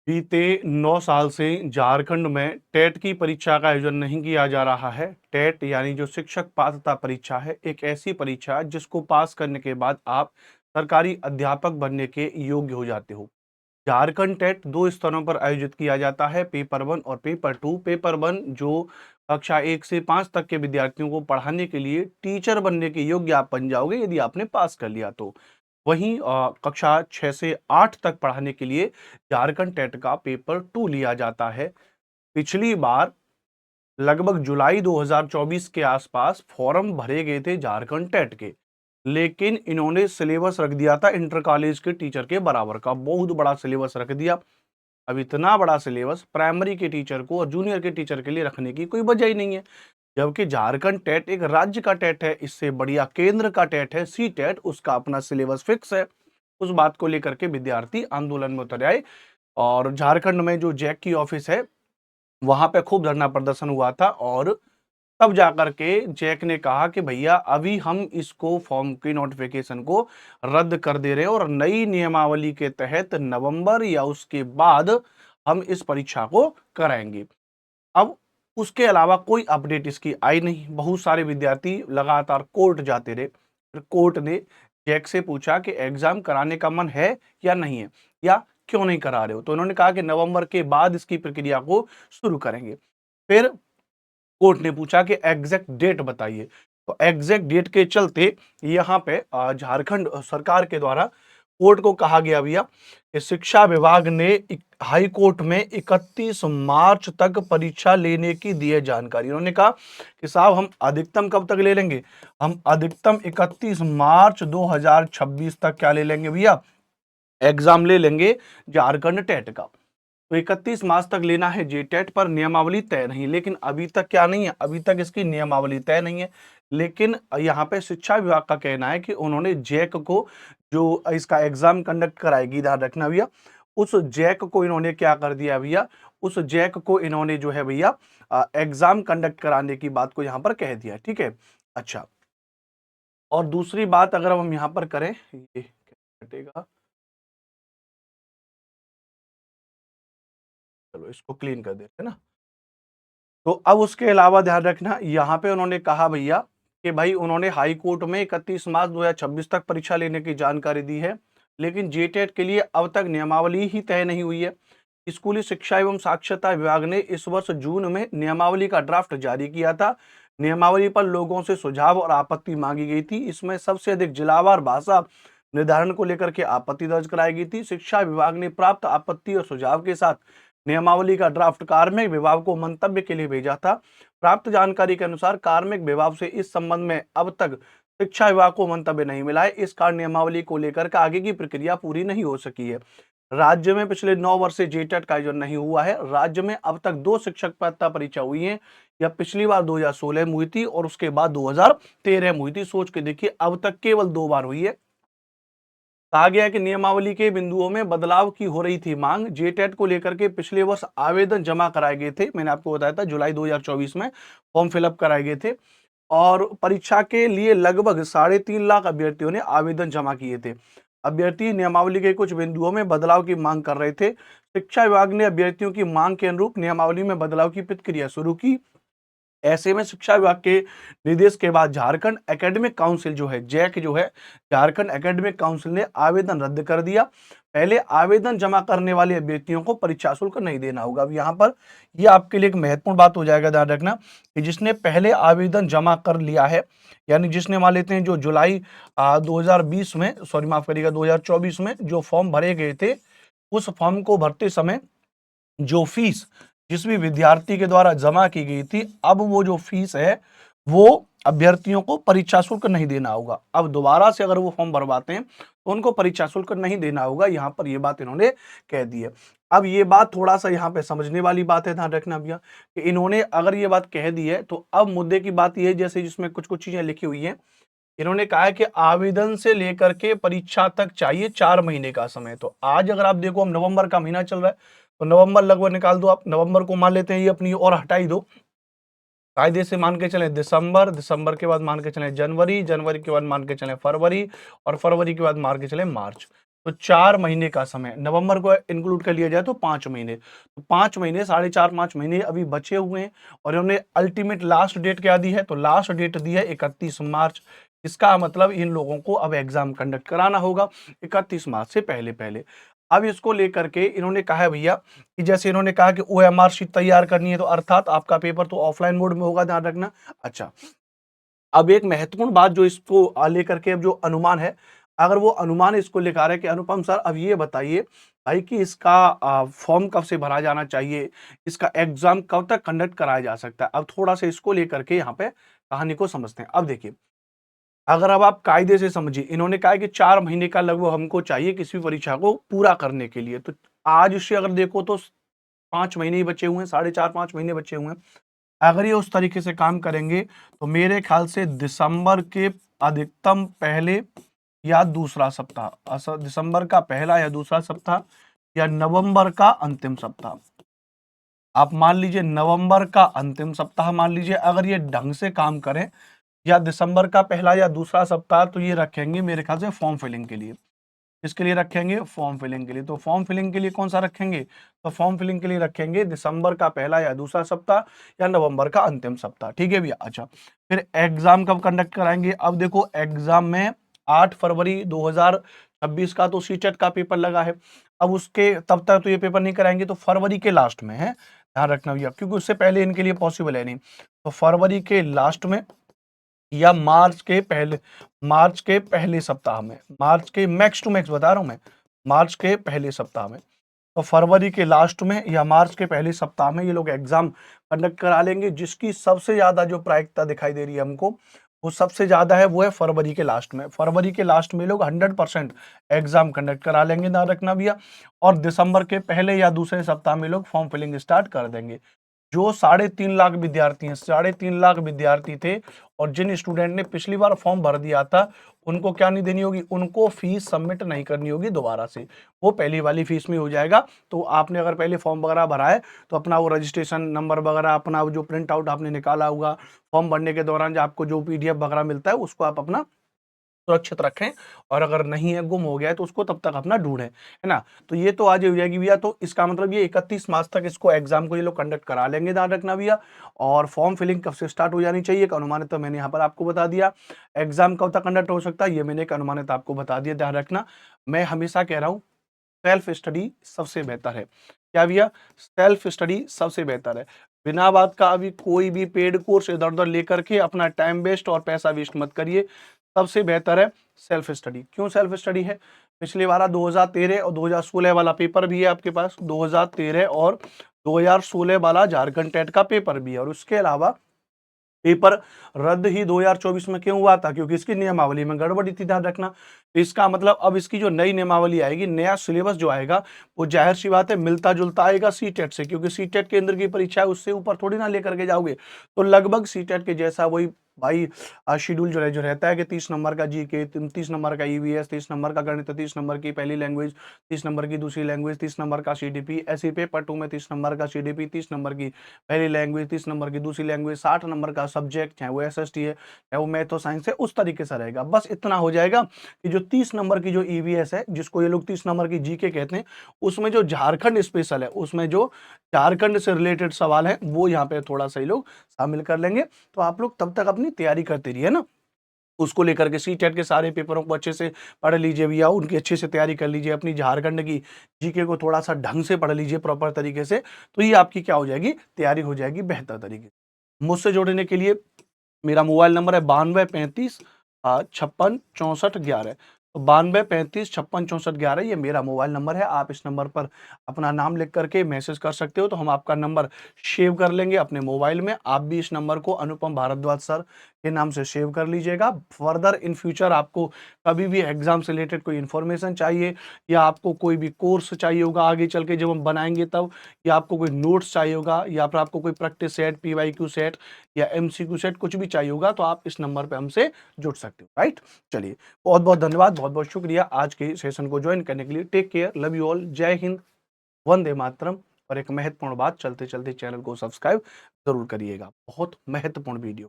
बीते 9 साल से झारखंड में टेट की परीक्षा का आयोजन नहीं किया जा रहा है। टेट यानी जो शिक्षक पात्रता परीक्षा है, एक ऐसी परीक्षा जिसको पास करने के बाद आप सरकारी अध्यापक बनने के योग्य हो जाते हो। झारखंड टेट 2 स्तरों पर आयोजित किया जाता है, पेपर 1 और पेपर 2। पेपर 1 जो कक्षा 1 से 5 तक के विद्यार्थियों को पढ़ाने के लिए टीचर बनने के योग्य आप बन जाओगे यदि आपने पास कर लिया तो। वहीं कक्षा 6 से 8 तक पढ़ाने के लिए झारखंड टेट का पेपर 2 लिया जाता है। पिछली बार लगभग जुलाई 2024 के आसपास फॉर्म भरे गए थे झारखंड टेट के, लेकिन इन्होंने सिलेबस रख दिया था इंटर कॉलेज के टीचर के बराबर का, बहुत बड़ा सिलेबस रख दिया। अब इतना बड़ा सिलेबस प्राइमरी के टीचर को और जूनियर के टीचर के लिए रखने की कोई वजह ही नहीं है, जबकि झारखंड टेट एक राज्य का टेट है, इससे बढ़िया केंद्र का टेट है सी टेट, उसका अपना सिलेबस फिक्स है। उस बात को लेकर के विद्यार्थी आंदोलन में उतर आए और झारखंड में जो जैक की ऑफिस है वहां पे खूब धरना प्रदर्शन हुआ था और तब जाकर के जैक ने कहा कि भैया अभी हम इसको फॉर्म की नोटिफिकेशन को रद्द कर दे रहे हैं और नई नियमावली के तहत नवंबर या उसके बाद हम इस परीक्षा को कराएंगे। अब उसके अलावा कोई अपडेट इसकी आई नहीं। बहुत सारे विद्यार्थी लगातार कोर्ट जाते रहे, फिर कोर्ट ने जैक से पूछा कि एग्जाम कराने का मन है या नहीं है, या क्यों नहीं करा रहे हो, तो उन्होंने कहा कि नवंबर के बाद इसकी प्रक्रिया को शुरू करेंगे। फिर कोर्ट ने पूछा कि एग्जैक्ट डेट बताइए, तो एग्जैक्ट डेट के चलते यहाँ पे झारखंड सरकार के द्वारा कोर्ट को कहा गया भैया कि शिक्षा विभाग ने हाई कोर्ट में 31 मार्च तक परीक्षा लेने की दी है जानकारी। उन्होंने कहा कि साहब हम अधिकतम कब तक ले लेंगे, हम अधिकतम 31 मार्च 2026 तक क्या ले लेंगे भैया, एग्जाम ले लेंगे झारखंड टेट का। तो 31 मार्च तक लेना है जेटेट, पर नियमावली तय नहीं। लेकिन अभी तक क्या नहीं है, अभी तक इसकी नियमावली तय नहीं है। लेकिन यहाँ पे शिक्षा विभाग का कहना है कि उन्होंने जैक को जो इसका एग्जाम कंडक्ट कराएगी, ध्यान रखना भैया, उस जैक को इन्होंने क्या कर दिया भैया, उस जैक को इन्होंने जो है भैया एग्जाम कंडक्ट कराने की बात को यहाँ पर कह दिया। ठीक है, अच्छा। और दूसरी बात अगर हम यहाँ पर करें, ये क्या घटेगा, चलो इसको क्लीन कर देते हैं ना। तो अब उसके अलावा ध्यान रखना, यहाँ पे उन्होंने कहा भैया कि भाई उन्होंने हाई कोर्ट में 31 मार्च 2026 तक परीक्षा लेने की जानकारी दी है, लेकिन जेटेट के लिए अब तक नियमावली ही तय नहीं हुई है। स्कूली शिक्षा एवं साक्षरता विभाग ने इस वर्ष जून में नियमावली का ड्राफ्ट जारी किया था। नियमावली पर लोगों से सुझाव और आपत्ति मांगी गई थी। इसमें सबसे अधिक जिलावार भाषा निर्धारण को लेकर के आपत्ति दर्ज कराई गई थी। शिक्षा विभाग ने प्राप्त आपत्ति और सुझाव के साथ नियमावली का ड्राफ्ट कार्मिक विभाग को मंतव्य के लिए भेजा था। प्राप्त जानकारी के अनुसार कार्मिक विभाग से इस संबंध में अब तक शिक्षा विभाग को मंतव्य नहीं मिला है। इस कारण नियमावली को लेकर के आगे की प्रक्रिया पूरी नहीं हो सकी है। राज्य में पिछले 9 वर्ष से जेटेट का आयोजन नहीं हुआ है। राज्य में अब तक 2 शिक्षक पात्रता परीक्षा हुई है। यह पिछली बार 2016 में हुई थी और उसके बाद 2013 में हुई थी। सोच के देखिए, अब तक केवल 2 बार हुई है। कहा गया कि नियमावली के बिंदुओं में बदलाव की हो रही थी मांग। जेटेट को लेकर के पिछले वर्ष आवेदन जमा कराए गए थे, मैंने आपको बताया था जुलाई 2024 में फॉर्म फिलअप कराए गए थे और परीक्षा के लिए लगभग 3.5 लाख अभ्यर्थियों ने आवेदन जमा किए थे। अभ्यर्थी नियमावली के कुछ बिंदुओं में बदलाव की मांग कर रहे थे। शिक्षा विभाग ने अभ्यर्थियों की मांग के अनुरूप नियमावली में बदलाव की प्रक्रिया शुरू की। ऐसे में शिक्षा विभाग के निर्देश के बाद झारखंड एकेडमिक काउंसिल जो है, जैक जो है, झारखंड एकेडमिक काउंसिल ने आवेदन रद्द कर दिया। पहले आवेदन जमा करने वाले अभ्यर्थियों को परीक्षा शुल्क नहीं देना होगा। अब यहाँ पर यह आपके लिए एक महत्वपूर्ण बात हो जाएगा, ध्यान रखना कि जिसने पहले आवेदन जमा कर लिया है, यानी जिसने मान लेते हैं जो जुलाई 2020 में, सॉरी माफ करिएगा 2024 में जो फॉर्म भरे गए थे, उस फॉर्म को भरते समय जो फीस जिस भी विद्यार्थी के द्वारा जमा की गई थी, अब वो जो फीस है वो अभ्यर्थियों को परीक्षा शुल्क नहीं देना होगा। अब दोबारा से अगर वो फॉर्म भरवाते हैं तो उनको परीक्षा शुल्क नहीं देना होगा। यहाँ पर ये बात इन्होंने कह दी है। अब ये बात थोड़ा सा यहाँ पे समझने वाली बात है, ध्यान रखना भैया कि इन्होंने अगर ये बात कह दी है तो अब मुद्दे की बात ये है, जैसे जिसमें कुछ कुछ चीजें लिखी हुई हैं। इन्होंने कहा है कि आवेदन से लेकर के परीक्षा तक चाहिए 4 महीने का समय। तो आज अगर आप देखो, हम नवंबर का महीना चल रहा है, तो नवंबर लगभग निकाल दो आप, नवंबर को मान लेते हैं ये अपनी और हटा ही दो। कायदे से मान के चले दिसंबर, दिसंबर के बाद मान के चले जनवरी, जनवरी के बाद मान के चले फरवरी और फरवरी के बाद मान के चले मार्च। तो 4 महीने का समय, नवंबर को इंक्लूड कर लिया जाए तो 5 महीने। तो 5 महीने, साढ़े 4-5 महीने अभी बचे हुए हैं और इन्होंने अल्टीमेट लास्ट डेट क्या दी है? तो लास्ट डेट दी है 31 मार्च। इसका मतलब इन लोगों को अब एग्ज़ाम कंडक्ट कराना होगा 31 मार्च से पहले-पहले। अब इसको लेकर के इन्होंने कहा है भैया कि जैसे इन्होंने कहा कि ओएमआर शीट तैयार करनी है, तो अर्थात आपका पेपर तो ऑफलाइन मोड में होगा, ध्यान रखना। अच्छा, अब एक महत्वपूर्ण बात जो इसको लेकर के अब जो अनुमान है, अगर वो अनुमान इसको लेकर है कि अनुपम सर अब ये बताइए भाई कि इसका फॉर्म कब से भरा जाना चाहिए, इसका एग्जाम कब तक कंडक्ट कराया जा सकता है। अब थोड़ा सा इसको लेकर के यहाँ पे कहानी को समझते हैं। अब देखिए, अगर अब आप कायदे से समझिए, इन्होंने कहा है कि 4 महीने का लगभग हमको चाहिए किसी भी परीक्षा को पूरा करने के लिए। तो आज से अगर देखो तो 5 महीने ही बचे हुए हैं, साढ़े 4-5 महीने बचे हुए हैं। अगर ये उस तरीके से काम करेंगे तो मेरे ख्याल से दिसंबर के अधिकतम पहले या दूसरा सप्ताह, दिसंबर का पहला या दूसरा सप्ताह या नवंबर का अंतिम सप्ताह। आप मान लीजिए नवंबर का अंतिम सप्ताह मान लीजिए, अगर ये ढंग से काम करें, या दिसंबर का पहला या दूसरा सप्ताह, तो ये रखेंगे मेरे ख्याल से फॉर्म फिलिंग के लिए। किसके लिए रखेंगे? फॉर्म फिलिंग के लिए। तो फॉर्म फिलिंग के लिए कौन सा रखेंगे? तो फॉर्म फिलिंग के लिए रखेंगे दिसंबर का पहला या दूसरा सप्ताह या नवंबर का अंतिम सप्ताह। ठीक है भैया। अच्छा, फिर एग्जाम कब कंडक्ट कराएंगे? अब देखो, एग्जाम में 8 फरवरी 2026 का तो सीटेट का पेपर लगा है। अब उसके तब तक तो ये पेपर नहीं कराएंगे, तो फरवरी के लास्ट में है, ध्यान रखना भैया, क्योंकि उससे पहले इनके लिए पॉसिबल है नहीं। तो फरवरी के लास्ट में या मार्च के पहले सप्ताह में, मार्च के मैक्स टू मैक्स बता रहा हूं मैं, मार्च के पहले सप्ताह में। तो फरवरी के लास्ट में या मार्च के पहले सप्ताह में ये लोग एग्जाम कंडक्ट करा लेंगे। जिसकी सबसे ज्यादा जो प्रायिकता दिखाई दे रही है हमको, वो सबसे ज्यादा है, वो है फरवरी के लास्ट में। फरवरी के लास्ट में लोग 100% एग्जाम कंडक्ट करा लेंगे, ना रखना भैया। और दिसंबर के पहले या दूसरे सप्ताह में लोग फॉर्म फिलिंग स्टार्ट कर देंगे। जो 3.5 लाख विद्यार्थी हैं, 3.5 लाख विद्यार्थी थे, और जिन स्टूडेंट ने पिछली बार फॉर्म भर दिया था, उनको क्या नहीं देनी होगी? उनको फीस सबमिट नहीं करनी होगी दोबारा से, वो पहली वाली फीस में हो जाएगा। तो आपने अगर पहले फॉर्म वगैरह भरा है, तो अपना वो रजिस्ट्रेशन नंबर वगैरह, अपना जो प्रिंट आउट आपने निकाला होगा फॉर्म भरने के दौरान, जो आपको जो पीडीएफ वगैरह मिलता है, उसको आप अपना सुरक्षित रखें। और अगर नहीं है, गुम हो गया है, तो उसको तब तक अपना ढूंढें, है ना। तो ये तो आज हो जाएगी भैया। तो इसका मतलब ये 31 मार्च तक इसको एग्जाम को ये लोग कंडक्ट करा लेंगे, ध्यान रखना भैया। और फॉर्म फिलिंग कब से स्टार्ट हो जानी चाहिए, एक अनुमानित तो मैंने यहाँ पर आपको बता दिया। एग्जाम कब तक कंडक्ट हो सकता है, ये मैंने एक अनुमानित आपको बता दिया, ध्यान रखना। मैं हमेशा कह रहा हूँ, सेल्फ स्टडी सबसे बेहतर है। क्या भैया? सेल्फ स्टडी सबसे बेहतर है। बिना बात का अभी कोई भी पेड कोर्स इधर उधर लेकर के अपना टाइम वेस्ट और पैसा वेस्ट मत करिए। सबसे बेहतर है सेल्फ स्टडी। क्यों सेल्फ स्टडी है? पिछली बार 2013 और 2016 वाला पेपर भी है आपके पास, 2013 और 2016 वाला झारखंड टेट का पेपर भी है। और उसके अलावा पेपर रद्द ही 2024 में क्यों हुआ था? क्योंकि इसकी नियमावली में गड़बड़ी थी, ध्यान रखना। तो इसका मतलब अब इसकी जो नई नियमावली आएगी, नया सिलेबस जो आएगा, वो जाहिर सी बात है मिलता जुलता आएगा सीटेट से, क्योंकि सीटेट केंद्र की परीक्षा है, उससे ऊपर थोड़ी ना लेकर के जाओगे। तो लगभग सीटेट के जैसा वही भाई शेड्यूल जो रहता है कि 30 नंबर का जीके, 30 नंबर का ईवीएस, 30 नंबर का गणित, 30 नंबर की पहली लैंग्वेज, 30 नंबर की दूसरी लैंग्वेज, 30 नंबर का सीडीपी, ऐसे पेपर 2 में 30 नंबर का सीडीपी, 30 नंबर की पहली लैंग्वेज, 30 नंबर की दूसरी लैंग्वेज, 60 नंबर का सब्जेक्ट, चाहे वो एसएसटी है, चाहे वो मैथ और साइंस है, उस तरीके से रहेगा। बस इतना हो जाएगा कि जो 30 नंबर की जो ईवीएस है, जिसको ये लोग 30 नंबर की जीके कहते हैं, उसमें जो झारखंड स्पेशल है, उसमें जो झारखंड से रिलेटेड सवाल है, वो यहाँ पे थोड़ा सा ये लोग शामिल कर लेंगे। तो आप लोग तब तक अपनी तैयारी करते रहिए ना, उसको लेकर के सीटेट के सारे पेपरों को अच्छे से पढ़ लीजिए भैया, उनकी अच्छे से तैयारी कर लीजिए, अपनी झारखंड की जीके को थोड़ा सा ढंग से पढ़ लीजिए प्रॉपर तरीके से। तो ये आपकी क्या हो जाएगी? तैयारी हो जाएगी बेहतर तरीके से। मुझसे जुड़ने के लिए मेरा मोबाइल नंबर है 92 35 56 64 11। तो 92 35 56 64 11, ये मेरा मोबाइल नंबर है। आप इस नंबर पर अपना नाम लिख करके मैसेज कर सकते हो, तो हम आपका नंबर सेव कर लेंगे अपने मोबाइल में। आप भी इस नंबर को अनुपम भारद्वाज सर के नाम से सेव कर लीजिएगा। फर्दर इन फ्यूचर आपको कभी भी एग्जाम से रिलेटेड कोई इन्फॉर्मेशन चाहिए, या आपको कोई भी कोर्स चाहिए होगा आगे चल के जब हम बनाएंगे तब, या आपको कोई नोट्स चाहिए होगा, या फिर आपको कोई प्रैक्टिस सेट, पीवाईक्यू सेट या एमसीक्यू सेट कुछ भी चाहिए होगा, तो आप इस नंबर पे हमसे जुड़ सकते हो, राइट। चलिए, बहुत बहुत धन्यवाद, बहुत बहुत शुक्रिया आज के सेशन को ज्वाइन करने के लिए। Take care, love you all, जय हिंद, वंदे मातरम। और एक महत्वपूर्ण बात, चलते चलते चैनल को सब्सक्राइब जरूर करिएगा, बहुत महत्वपूर्ण वीडियो।